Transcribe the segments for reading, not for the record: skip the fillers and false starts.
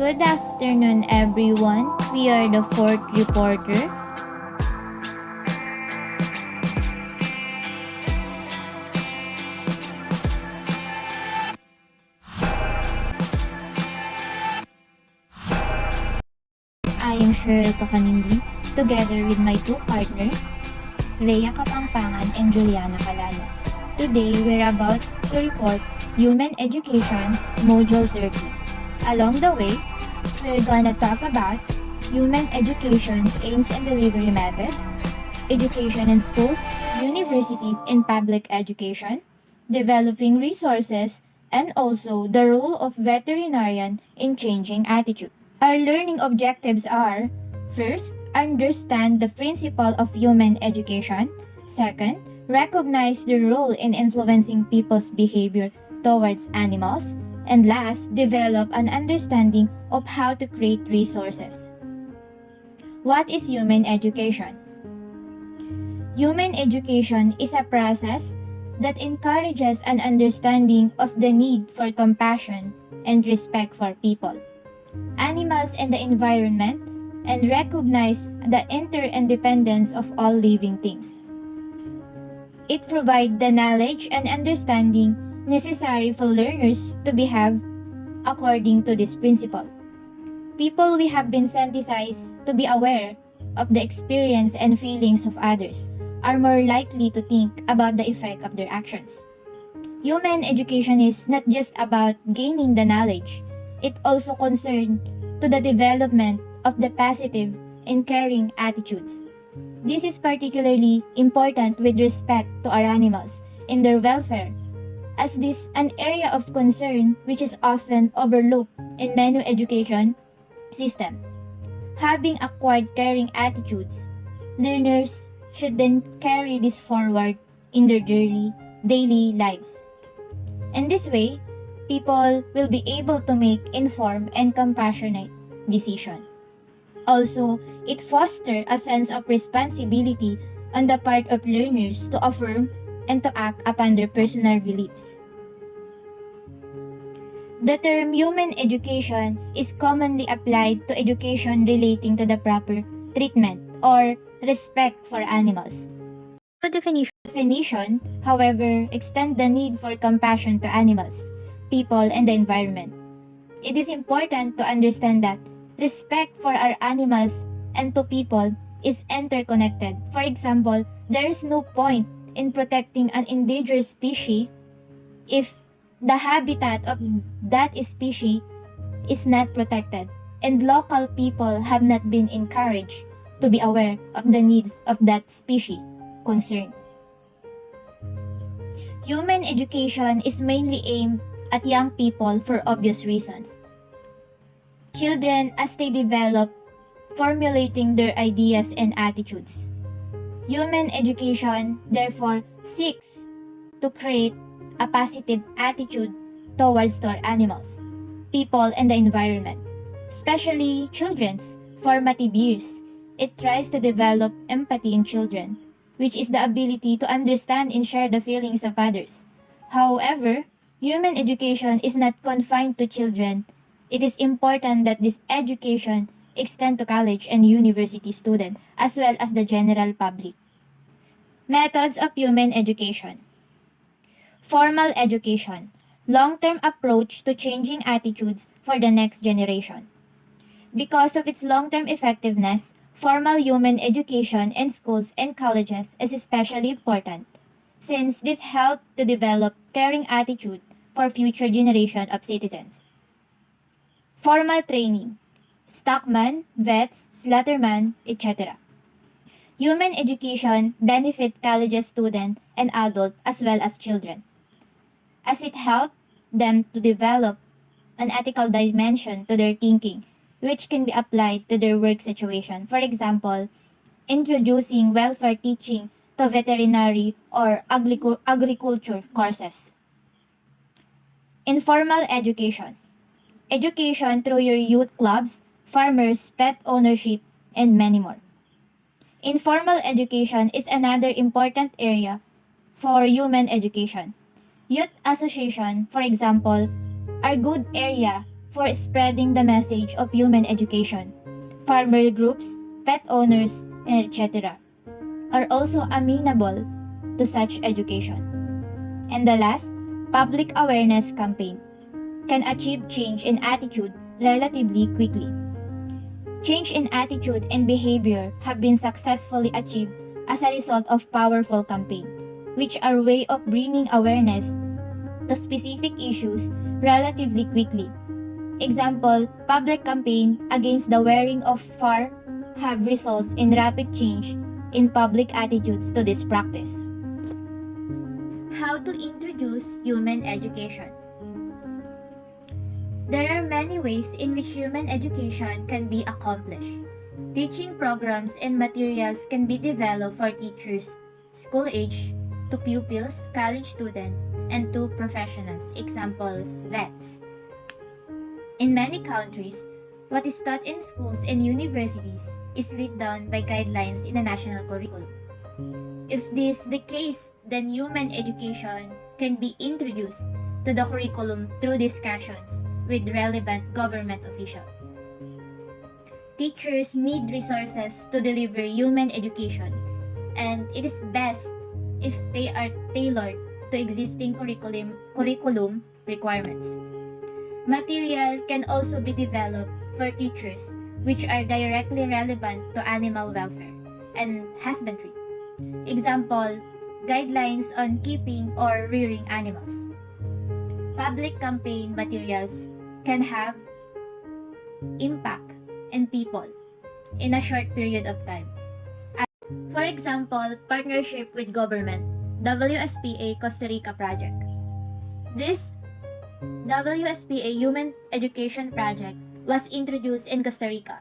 Good afternoon, everyone. We are the fourth reporter. I am Cheryl Kakanindi, together with my two partners, Rhea Kapampangan and Juliana Calano. Today, we're about to report Human Education, Module 30. Along the way, we're gonna talk about human education aims and delivery methods, education in schools, universities, and public education, developing resources, and also the role of veterinarian in changing attitude. Our learning objectives are: first, understand the principle of human education; second, recognize the role in influencing people's behavior towards animals; and last, develop an understanding of how to create resources. What is human education? Human education is a process that encourages an understanding of the need for compassion and respect for people, animals, and the environment, and recognize the interdependence of all living things. It provides the knowledge and understanding necessary for learners to behave according to this principle. People we have been sensitized to be aware of the experience and feelings of others are more likely to think about the effect of their actions. Human education is not just about gaining the knowledge, it also concerns to the development of the positive and caring attitudes. This is particularly important with respect to our animals and their welfare, as this is an area of concern which is often overlooked in many education systems. Having acquired caring attitudes, learners should then carry this forward in their daily lives. In this way, people will be able to make informed and compassionate decisions. Also, it fosters a sense of responsibility on the part of learners to affirm and to act upon their personal beliefs. The term human education is commonly applied to education relating to the proper treatment or respect for animals. The definition, however, extends the need for compassion to animals, people, and the environment. It is important to understand that respect for our animals and to people is interconnected. For example, there is no point in protecting an endangered species if the habitat of that species is not protected, and local people have not been encouraged to be aware of the needs of that species concerned. Human education is mainly aimed at young people for obvious reasons. Children as they develop, formulating their ideas and attitudes. Human education, therefore, seeks to create a positive attitude towards our animals, people, and the environment, especially children's formative years. It tries to develop empathy in children, which is the ability to understand and share the feelings of others. However, human education is not confined to children. It is important that this education extend to college and university students as well as the general public. Methods of human education. Formal education, long-term approach to changing attitudes for the next generation. Because of its long-term effectiveness, formal human education in schools and colleges is especially important, since this helps to develop caring attitude for future generation of citizens. Formal training, stockman, vets, slaughterman, etc. Human education benefit college students and adults as well as children, as it helps them to develop an ethical dimension to their thinking, which can be applied to their work situation. For example, introducing welfare teaching to veterinary or agriculture courses. Informal education. Education through your youth clubs, farmers, pet ownership, and many more. Informal education is another important area for human education. Youth association, for example, are good area for spreading the message of human education. Farmer groups, pet owners, and etc. are also amenable to such education. And the last, public awareness campaign can achieve change in attitude relatively quickly. Change in attitude and behavior have been successfully achieved as a result of powerful campaign, which are way of bringing awareness to specific issues relatively quickly. Example, public campaign against the wearing of fur have resulted in rapid change in public attitudes to this practice. How to introduce human education? There are many ways in which human education can be accomplished. Teaching programs and materials can be developed for teachers, school age, to pupils, college students, and to professionals, examples, vets. In many countries, what is taught in schools and universities is laid down by guidelines in the national curriculum. If this is the case, then human education can be introduced to the curriculum through discussions with relevant government officials. Teachers need resources to deliver human education, and it is best if they are tailored to existing curriculum requirements. Material can also be developed for teachers which are directly relevant to animal welfare and husbandry. Example, guidelines on keeping or rearing animals. Public campaign materials can have impact in people in a short period of time. For example, partnership with government, WSPA Costa Rica project. This WSPA Human Education Project was introduced in Costa Rica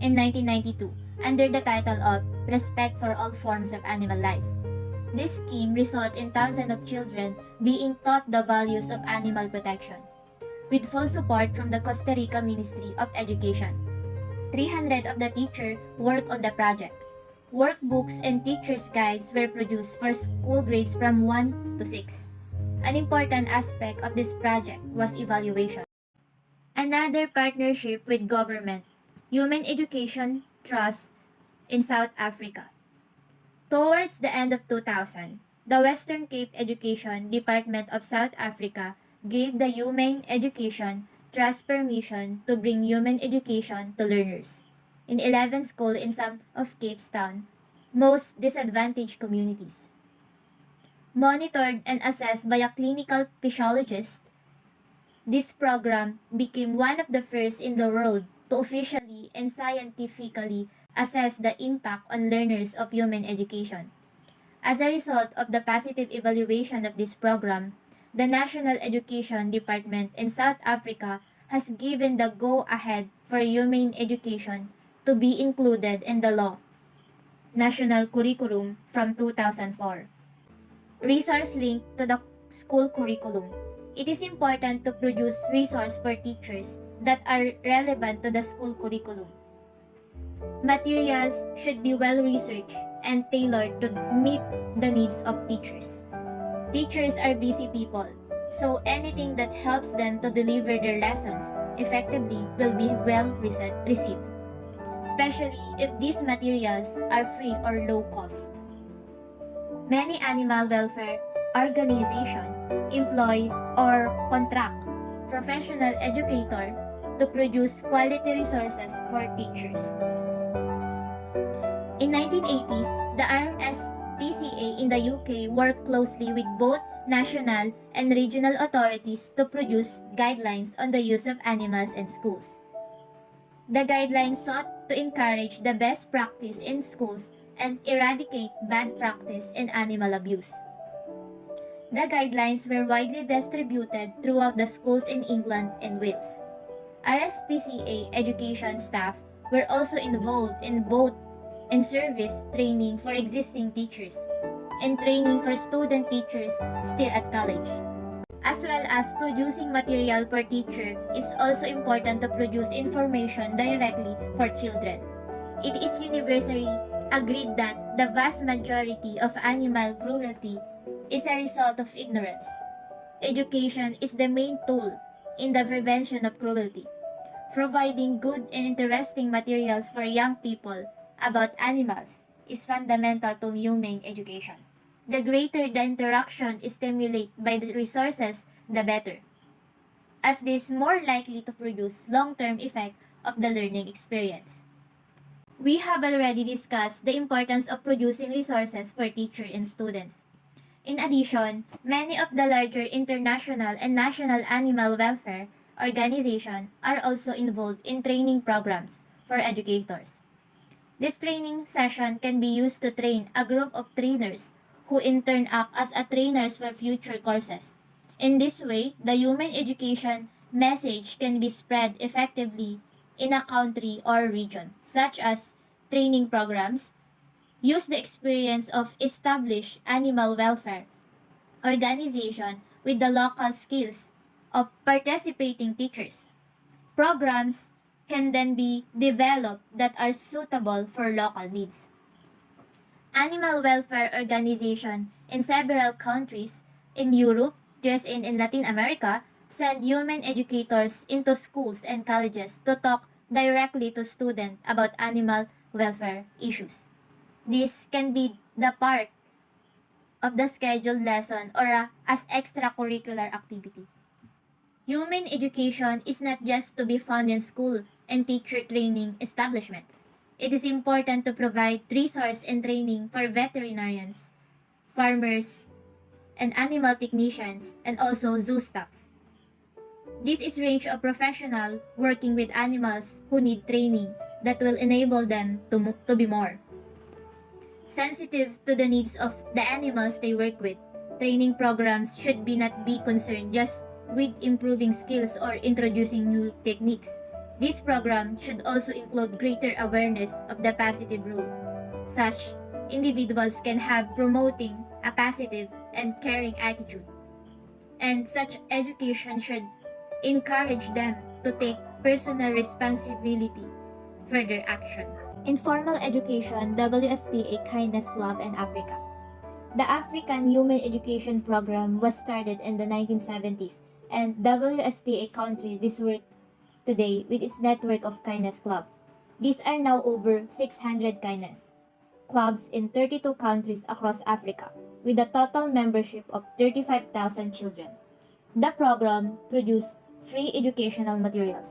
in 1992 under the title of Respect for All Forms of Animal Life. This scheme resulted in thousands of children being taught the values of animal protection, with full support from the Costa Rica Ministry of Education. 300 of the teachers worked on the project. Workbooks and teachers' guides were produced for school grades from 1 to 6. An important aspect of this project was evaluation. Another partnership with government, Human Education Trust in South Africa. Towards the end of 2000, the Western Cape Education Department of South Africa gave the Humane Education Trust permission to bring human education to learners in 11 schools in some of Cape Town, most disadvantaged communities. Monitored and assessed by a clinical physiologist, this program became one of the first in the world to officially and scientifically assess the impact on learners of human education. As a result of the positive evaluation of this program, the National Education Department in South Africa has given the go-ahead for humane education to be included in the law national curriculum from 2004. Resource link to the school curriculum. It is important to produce resources for teachers that are relevant to the school curriculum. Materials should be well researched and tailored to meet the needs of teachers. Teachers are busy people, so anything that helps them to deliver their lessons effectively will be well received, especially if these materials are free or low cost. Many animal welfare organizations employ or contract professional educators to produce quality resources for teachers. In 1980s, the RSPCA in the UK worked closely with both national and regional authorities to produce guidelines on the use of animals in schools. The guidelines sought to encourage the best practice in schools and eradicate bad practice in animal abuse. The guidelines were widely distributed throughout the schools in England and Wales. RSPCA education staff were also involved in both service training for existing teachers and training for student teachers still at college. As well as producing material per teacher, it's also important to produce information directly for children. It is universally agreed that the vast majority of animal cruelty is a result of ignorance. Education is the main tool in the prevention of cruelty. Providing good and interesting materials for young people about animals is fundamental to humane education. The greater the interaction is stimulated by the resources, the better, as this is more likely to produce long-term effect of the learning experience. We have already discussed the importance of producing resources for teachers and students. In addition, many of the larger international and national animal welfare organizations are also involved in training programs for educators. This training session can be used to train a group of trainers who in turn act as a trainers for future courses. In this way, the human education message can be spread effectively in a country or region, such as training programs, use the experience of established animal welfare organization with the local skills of participating teachers. Programs can then be developed that are suitable for local needs. Animal welfare organizations in several countries in Europe, US, and in Latin America send human educators into schools and colleges to talk directly to students about animal welfare issues. This can be the part of the scheduled lesson or as extracurricular activity. Human education is not just to be found in school and teacher training establishments. It is important to provide resource and training for veterinarians, farmers, and animal technicians, and also zoo staffs. This is range of professional working with animals who need training that will enable them to be more sensitive to the needs of the animals they work with. Training programs should be not be concerned just with improving skills or introducing new techniques. This program should also include greater awareness of the positive role. Such individuals can have promoting a positive and caring attitude. And such education should encourage them to take personal responsibility for their action. Informal Education, WSPA Kindness Club in Africa. The African Human Education Program was started in the 1970s, and WSPA countries this work today with its network of Kindness Club. These are now over 600 kindness clubs in 32 countries across Africa, with a total membership of 35,000 children. The program produced free educational materials.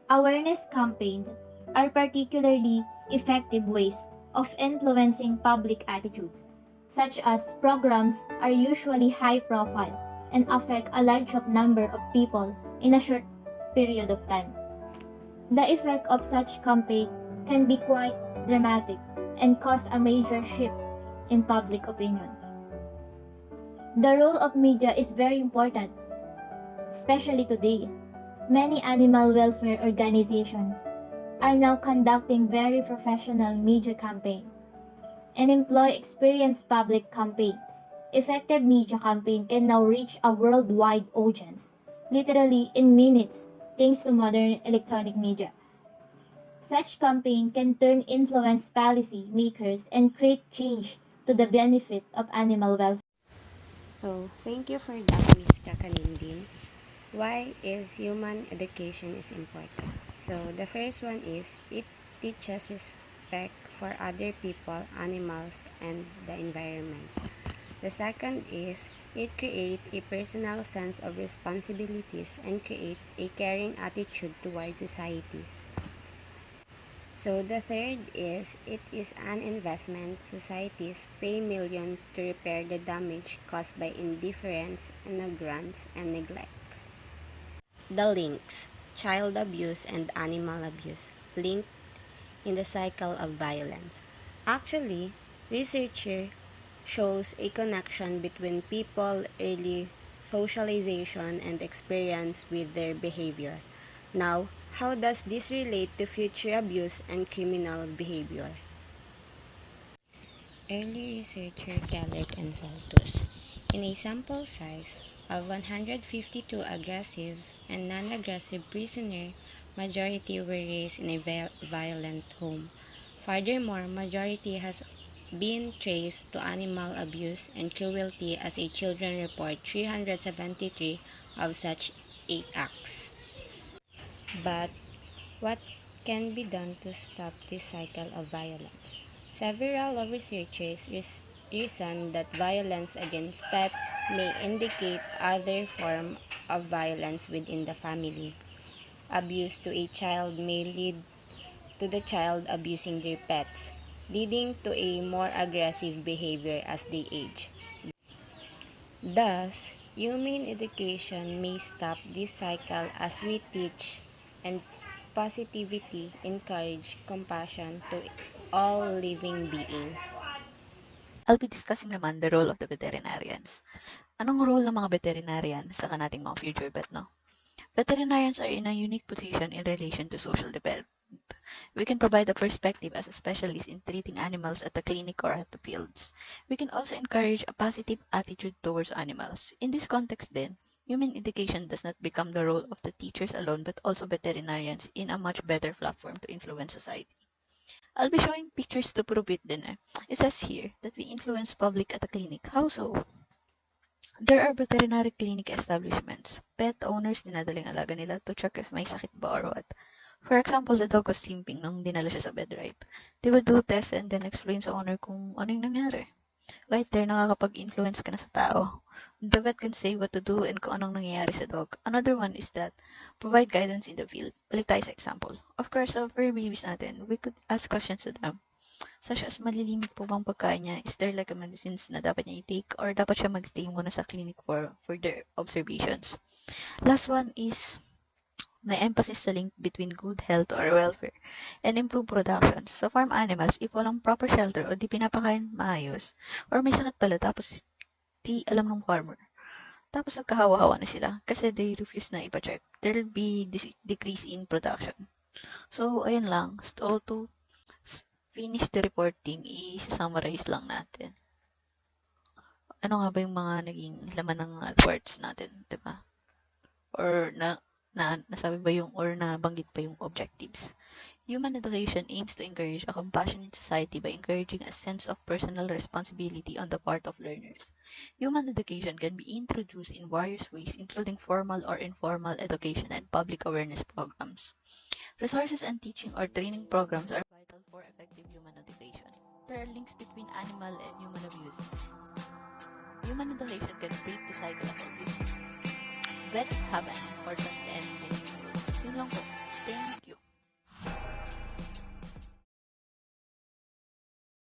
Awareness campaigns are particularly effective ways of influencing public attitudes. Such as programs are usually high profile and affect a large number of people in a short period of time. The effect of such campaign can be quite dramatic and cause a major shift in public opinion. The role of media is very important, especially today. Many animal welfare organizations are now conducting very professional media campaign and employ experienced public campaign. Effective media campaign can now reach a worldwide audience, literally in minutes, thanks to modern electronic media. Such campaign can turn influence policy makers and create change to the benefit of animal welfare. So, thank you for that, Ms. Kakalindin. Why is human education is important? So, the first one is it teaches respect for other people, animals, and the environment. The second is it creates a personal sense of responsibilities and create a caring attitude toward societies. So the third is it is an investment. Societies pay millions to repair the damage caused by indifference, ignorance, and neglect. The links: child abuse and animal abuse, linked in the cycle of violence. Actually, researcher shows a connection between people early socialization and experience with their behavior. Now, how does this relate to future abuse and criminal behavior? Early researcher Kellert and Faltus. In a sample size of 152 aggressive and non-aggressive prisoners, majority were raised in a violent home. Furthermore, majority has been traced to animal abuse and cruelty as a children report 373 of such 8 acts. But what can be done to stop this cycle of violence? Several researchers reason that violence against pets may indicate other forms of violence within the family. Abuse to a child may lead to the child abusing their pets, leading to a more aggressive behavior as they age. Thus, humane education may stop this cycle as we teach and positivity encourage compassion to all living beings. I'll be discussing naman the role of the veterinarians. Anong role ng mga veterinarian sa kanating mga future vet, no? Veterinarians are in a unique position in relation to social development. We can provide a perspective as a specialist in treating animals at the clinic or at the fields. We can also encourage a positive attitude towards animals. In this context then, human education does not become the role of the teachers alone but also veterinarians in a much better platform to influence society. I'll be showing pictures to prove it din eh. It says here that we influence public at the clinic. How so? There are veterinary clinic establishments. Pet owners dinadaling alaga nila to check if may sakit ba or what. For example, the dog was limping nung dinala siya sa bed, right? They would do tests and then explain sa owner kung ano yung nangyari. Right there, nakakapag-influence ka na sa tao. The vet can say what to do and kung anong nangyayari sa dog. Another one is that, provide guidance in the field. Balik tayo sa example. Of course, sa fur babies natin, we could ask questions to them. Such as, malilimit po bang pagkain niya? Is there like a medicines na dapat niya i-take? Or dapat siya mag-stay muna sa clinic for further observations? Last one is, may emphasis sa link between good health or welfare and improved production. Sa farm animals, if walang proper shelter o di pinapakain maayos, or may sakit pala tapos di alam ng farmer, tapos nagkahawa-hawa na sila kasi they refuse na ipa-check, there'll be decrease in production. So, ayun lang. So, to finish the reporting, i-summarize lang natin. Ano nga ba yung mga naging laman ng reports natin, diba? Or nasabi ba yung, or nabanggit ba yung objectives? Human education aims to encourage a compassionate society by encouraging a sense of personal responsibility on the part of learners. Human education can be introduced in various ways, including formal or informal education and public awareness programs. Resources and teaching or training programs are vital for effective human education. There are links between animal and human abuse. Human education can break the cycle of abuse. Vets have an important and meaningful role. Yun lang po. Thank